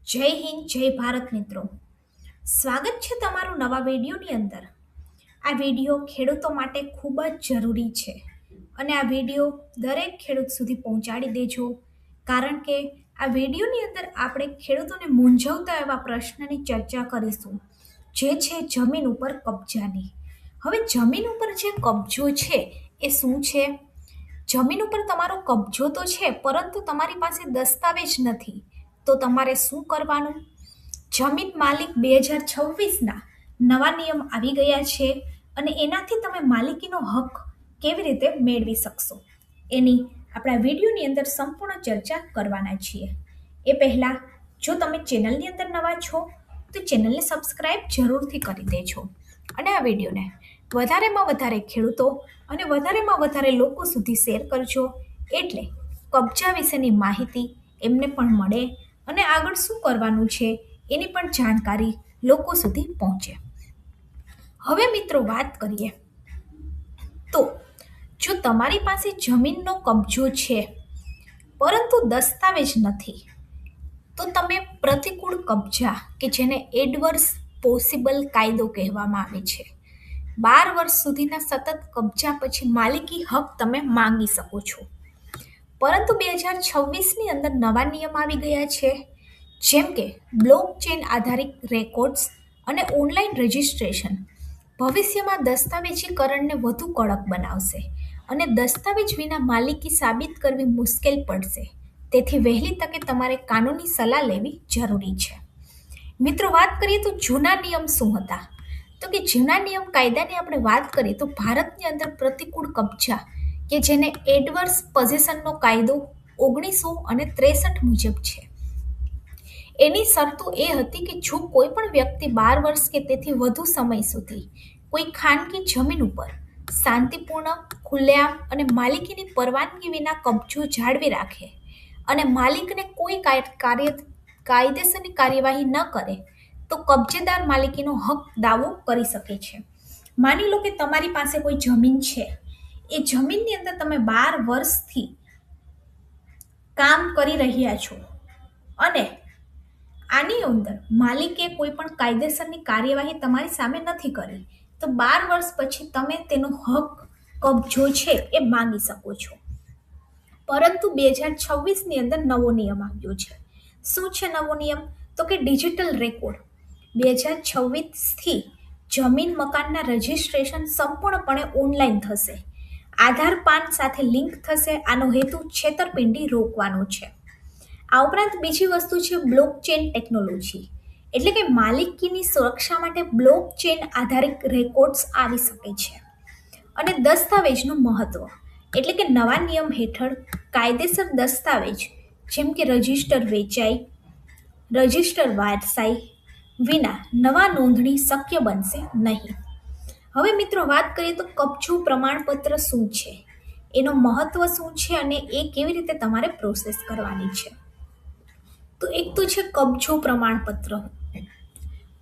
જય હિન્દ જય ભારત મિત્રો. સ્વાગત છે તમારું નવા વિડીયોની અંદર. આ વિડીયો ખેડૂતો માટે ખૂબ જ જરૂરી છે અને આ વિડીયો દરેક ખેડૂત સુધી પહોંચાડી દેજો, કારણ કે આ વિડીયોની અંદર આપણે ખેડૂતોને મૂંઝવતા એવા પ્રશ્નની ચર્ચા કરીશું, જે છે જમીન ઉપર કબજાની. હવે જમીન ઉપર જે કબજો છે એ શું છે? જમીન ઉપર તમારો કબજો તો છે, પરંતુ તમારી પાસે દસ્તાવેજ નથી, તો તમારે શું કરવાનું? જમીન માલિક 2026ના નવા નિયમ આવી ગયા છે અને એનાથી તમે માલિકીનો હક કેવી રીતે મેળવી શકશો એની આપણા વિડીયોની અંદર સંપૂર્ણ ચર્ચા કરવાના છીએ. એ પહેલાં જો તમે ચેનલની અંદર નવા છો તો ચેનલને સબસ્ક્રાઇબ જરૂરથી કરી દેજો અને આ વિડીયોને વધારેમાં વધારે ખેડૂતો અને વધારેમાં વધારે લોકો સુધી શેર કરજો, એટલે કબજા વિશેની માહિતી એમને પણ મળે અને આગળ શું કરવાનું છે એની પણ જાણકારી લોકો સુધી પહોંચે. હવે મિત્રો વાત કરીએ તો, જો તમારી પાસે જમીનનો કબજો છે પરંતુ દસ્તાવેજ નથી, તો તમે પ્રતિકૂળ કબજા કે જેને એડવર્સ પોસિબલ કાયદો કહેવામાં આવે છે, 12 વર્ષ સુધીના સતત કબજા પછી માલિકી હક તમે માંગી શકો છો. પરંતુ 2026ની અંદર નવા નિયમ આવી ગયા છે, જેમ કે બ્લોકચેન આધારિત રેકોર્ડ્સ અને ઓનલાઈન રજિસ્ટ્રેશન ભવિષ્યમાં દસ્તાવેજીકરણને વધુ કડક બનાવશે અને દસ્તાવેજ વિના માલિકી સાબિત કરવી મુશ્કેલ પડશે. તેથી વહેલી તકે તમારે કાનૂની સલાહ લેવી જરૂરી છે. મિત્રો, વાત કરીએ તો જૂના નિયમ શું હતા? તો કે જૂના નિયમ કાયદાની આપણે વાત કરીએ તો ભારતની અંદર પ્રતિકૂળ કબજા કે જેને એડવર્સ પોઝેશનનો કાયદો 1963 મુજબ છે. એની શરતો એ હતી કે જો કોઈ પણ વ્યક્તિ 12 વર્ષ કે તેથી વધુ સમય સુધી કોઈ ખાનગી જમીન ઉપર શાંતિપૂર્ણ, ખુલ્લેઆમ અને માલિકીની પરવાનગી વિના કબજો જાળવી રાખે અને માલિકને કોઈ કાયદેસરની કાર્યવાહી ન કરે, તો કબજેદાર માલિકીનો હક દાવો કરી શકે છે. માની લો કે તમારી પાસે કોઈ જમીન છે, એ જમીનની અંદર તમે 12 વર્ષથી કામ કરી રહ્યા છો અને આની અંદર માલિકે કોઈ પણ કાયદેસરની કાર્યવાહી તમારી સામે નથી કરી, તો 12 વર્ષ પછી તમે તેનો હક કબજો છે એ માંગી શકો છો. પરંતુ 2026ની અંદર નવો નિયમ આવ્યો છે. શું છે નવો નિયમ? તો કે ડિજિટલ રેકોર્ડ 2026થી જમીન મકાનના રજિસ્ટ્રેશન સંપૂર્ણપણે ઓનલાઈન થશે. આધાર પાન સાથે લિંક થશે. આનો હેતુ છેતરપિંડી રોકવાનો છે. આ ઉપરાંત બીજી વસ્તુ છે બ્લોકચેન ટેકનોલોજી, એટલે કે માલિકીની સુરક્ષા માટે બ્લોકચેન આધારિત રેકોર્ડ્સ આવી શકે છે. અને દસ્તાવેજનું મહત્વ, એટલે કે નવા નિયમ હેઠળ કાયદેસર દસ્તાવેજ જેમ કે રજિસ્ટર વેચાઈ, રજિસ્ટર વારસાઈ વિના નવા નોંધણી શક્ય બનશે નહીં. હવે મિત્રો, વાત કરીએ તો કબજો પ્રમાણપત્ર શું છે, એનો મહત્વ શું છે અને એ કેવી રીતે તમારે પ્રોસેસ કરવાની છે. તો એક તો છે કબજો પ્રમાણપત્ર.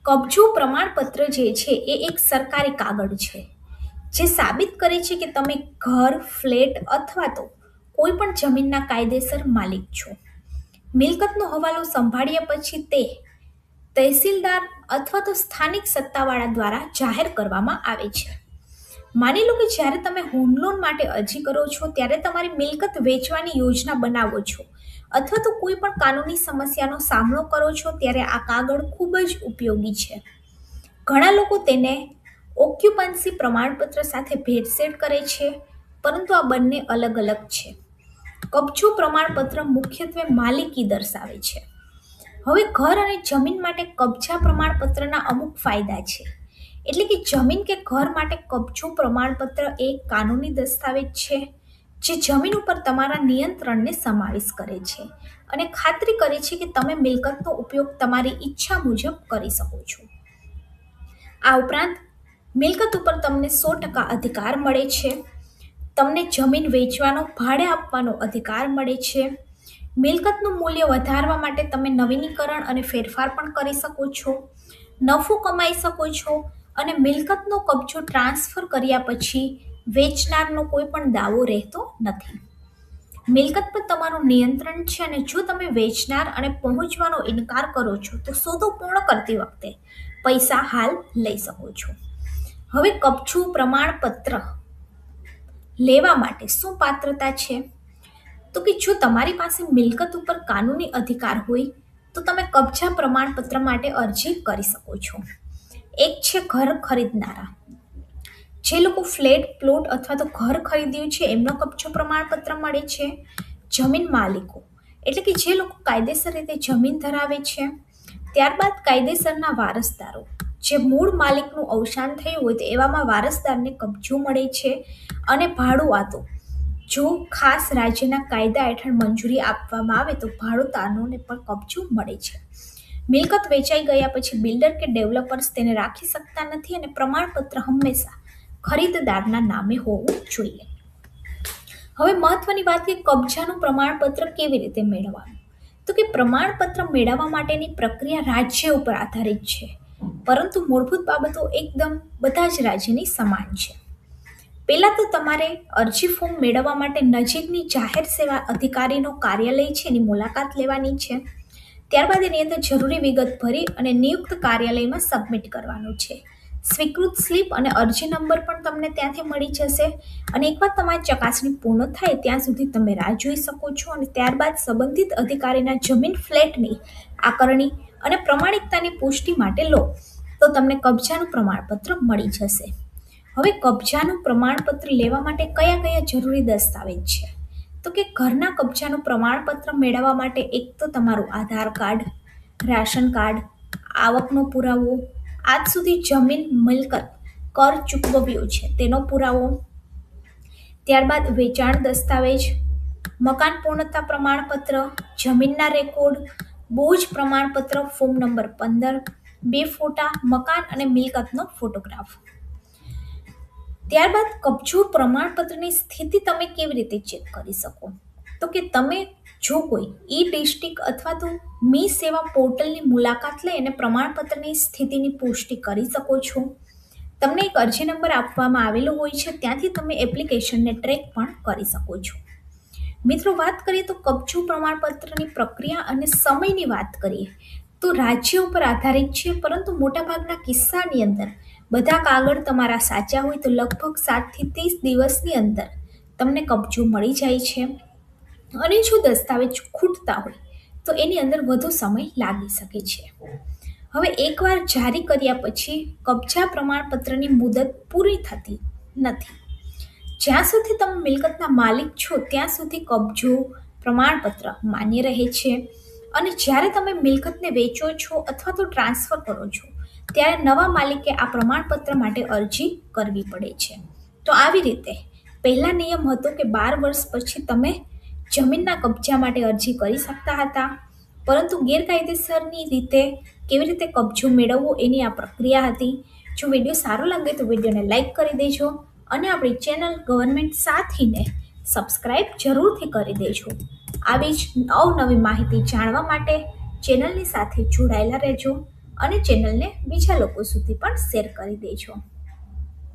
કબજો પ્રમાણપત્ર જે છે એ એક સરકારી કાગળ છે જે સાબિત કરે છે કે તમે ઘર, ફ્લેટ અથવા તો કોઈ પણ જમીનના કાયદેસર માલિક છો. મિલકતનો હવાલો સંભાળ્યા પછી તે તહેસીલદાર અથવા તો સ્થાનિક સત્તાવાળા દ્વારા જાહેર કરવામાં આવે છે. માની લો કે જ્યારે તમે હોમ લોન માટે અરજી કરો છો, ત્યારે તમારી મિલકત વેચવાની યોજના બનાવો છો અથવા તો કોઈ પણ કાનૂની સમસ્યાનો સામનો કરો છો, ત્યારે આ કાગળ ખૂબ જ ઉપયોગી છે. ઘણા લોકો તેને ઓક્યુપન્સી પ્રમાણપત્ર સાથે ભેળસેળ કરે છે, પરંતુ આ બંને અલગ અલગ છે. કબજો પ્રમાણપત્ર મુખ્યત્વે માલિકી દર્શાવે છે. હવે ઘર અને જમીન માટે કબજા પ્રમાણપત્રના અમુક ફાયદા છે. એટલે કે જમીન કે ઘર માટે કબજો પ્રમાણપત્ર એક કાનૂની દસ્તાવેજ છે જે જમીન ઉપર તમારા નિયંત્રણને સમાવેશ કરે છે અને ખાતરી કરે છે કે તમે મિલકતનો ઉપયોગ તમારી ઈચ્છા મુજબ કરી શકો છો. આ ઉપરાંત મિલકત ઉપર તમને 100% અધિકાર મળે છે. તમને જમીન વેચવાનો, ભાડે આપવાનો અધિકાર મળે છે. મિલકતનું મૂલ્ય વધારવા માટે તમે નવીનીકરણ અને ફેરફાર પણ કરી શકો છો. નફો કમાઈ શકો છો અને મિલકતનો કબજો ટ્રાન્સફર કર્યા પછી વેચનારનો કોઈ પણ દાવો રહેતો નથી. મિલકત પર તમારું નિયંત્રણ છે અને જો તમે વેચનાર અને પહોંચવાનો ઇનકાર કરો છો તો સોદો પૂર્ણ કરતી વખતે પૈસા હાલ લઈ શકો છો. હવે કપછું પ્રમાણપત્ર લેવા માટે શું પાત્રતા છે? તો કે જો તમારી પાસે મિલકત ઉપર કાનૂની અધિકાર હોય તો તમે કબજા પ્રમાણપત્ર માટે અરજી કરી શકો છો. એક છે ઘર ખરીદનારા. જે લોકો ફ્લેટ પ્લોટ અથવા તો ઘર ખરીદ્યું છે એમનો કબજો પ્રમાણપત્ર મળે છે. જમીન માલિકો એટલે કે જે લોકો કાયદેસર રીતે જમીન ધરાવે છે. ત્યારબાદ કાયદેસરના વારસદારો, જે મૂળ માલિકનું અવસાન થયું હોય તો એવામાં વારસદારને કબજો મળે છે. અને ભાડુઆતો, જો ખાસ રાજ્યના કાયદા હેઠળ મંજૂરી આપવામાં આવે તો ભાડુતારોને પણ કબજો મળે છે. મિલકત વેચાઈ ગયા પછી બિલ્ડર કે ડેવલપર્સ તેને રાખી શકતા નથી અને પ્રમાણપત્ર હંમેશા ખરીદદારના નામે હોવું જોઈએ. હવે મહત્વની વાત કે કબજાનું પ્રમાણપત્ર કેવી રીતે મેળવવાનું. તો કે પ્રમાણપત્ર મેળવવા માટેની પ્રક્રિયા રાજ્ય ઉપર આધારિત છે, પરંતુ મૂળભૂત બાબતો એકદમ બધા જ રાજ્યની સમાન છે. પહેલાં તો તમારે અરજી ફોર્મ મેળવવા માટે નજીકની જાહેર સેવા અધિકારીનો કાર્યાલય છે એની મુલાકાત લેવાની છે. ત્યારબાદ એની અંદર જરૂરી વિગત ભરી અને નિયુક્ત કાર્યાલયમાં સબમિટ કરવાનું છે. સ્વીકૃત સ્લીપ અને અરજી નંબર પણ તમને ત્યાંથી મળી જશે. અને એકવાર તમારી ચકાસણી પૂર્ણ થાય ત્યાં સુધી તમે રાહ જોઈ શકો છો અને ત્યારબાદ સંબંધિત અધિકારીના જમીન ફ્લેટની આકારણી અને પ્રમાણિકતાની પુષ્ટિ માટે લો તો તમને કબજાનું પ્રમાણપત્ર મળી જશે. હવે કબજાનું પ્રમાણપત્ર લેવા માટે કયા કયા જરૂરી દસ્તાવેજ છે? તો કે ઘરના કબજાનું પ્રમાણપત્ર મેળવવા માટે એક તો તમારું આધાર કાર્ડ, રાશન કાર્ડ, આવકનો પુરાવો, આજ સુધી જમીન મિલકત કર ચૂકવ્યો છે તેનો પુરાવો, ત્યારબાદ વેચાણ દસ્તાવેજ, મકાન પૂર્ણતા પ્રમાણપત્ર, જમીનના રેકોર્ડ, બોજ પ્રમાણપત્ર ફોર્મ નંબર 15, 2 ફોટા, મકાન અને મિલકતનો ફોટોગ્રાફ. ત્યારબાદ કબજો પ્રમાણપત્રની સ્થિતિ તમે કેવી રીતે ચેક કરી શકો? તો કે તમે જો કોઈ ઈ-ડિસ્ટ્રિક્ટ અથવા તો મી સેવા પોર્ટલની મુલાકાત લઈ અને પ્રમાણપત્રની સ્થિતિની પુષ્ટિ કરી શકો છો. તમને એક અરજી નંબર આપવામાં આવેલો હોય છે, ત્યાંથી તમે એપ્લિકેશનને ટ્રેક પણ કરી શકો છો. મિત્રો, વાત કરીએ તો કબજો પ્રમાણપત્રની પ્રક્રિયા અને સમયની વાત કરીએ તો રાજ્ય ઉપર આધારિત છે, પરંતુ મોટાભાગના કિસ્સાની અંદર બધા કાગળ તમારા સાચા હોય તો લગભગ 7 થી 30 દિવસની અંદર તમને કબજો મળી જાય છે. અને જો દસ્તાવેજ ખૂટતા હોય તો એની અંદર વધુ સમય લાગી શકે છે. હવે એકવાર જારી કર્યા પછી કબજા પ્રમાણપત્રની મુદત પૂરી થતી નથી. જ્યાં સુધી તમે મિલકતના માલિક છો ત્યાં સુધી કબજો પ્રમાણપત્ર માન્ય રહે છે. અને જ્યારે તમે મિલકતને વેચો છો અથવા તો ટ્રાન્સફર કરો છો ત્યારે નવા માલિકે આ પ્રમાણપત્ર માટે અરજી કરવી પડે છે. તો આવી રીતે પહેલા નિયમ હતો કે 12 વર્ષ પછી તમે જમીનના કબજા માટે અરજી કરી શકતા હતા, પરંતુ ગેરકાયદેસરની રીતે કેવી રીતે કબજો મેળવવો એની આ પ્રક્રિયા હતી. જો વિડીયો સારો લાગે તો વિડીયોને લાઈક કરી દેજો અને આપણી ચેનલ ગવર્મેન્ટ સાથીને સબસ્ક્રાઈબ જરૂરથી કરી દેજો. આવી જ અવનવી માહિતી જાણવા માટે ચેનલની સાથે જોડાયેલા રહેજો અને ચેનલને બીજા લોકો સુધી પણ શેર કરી દેજો.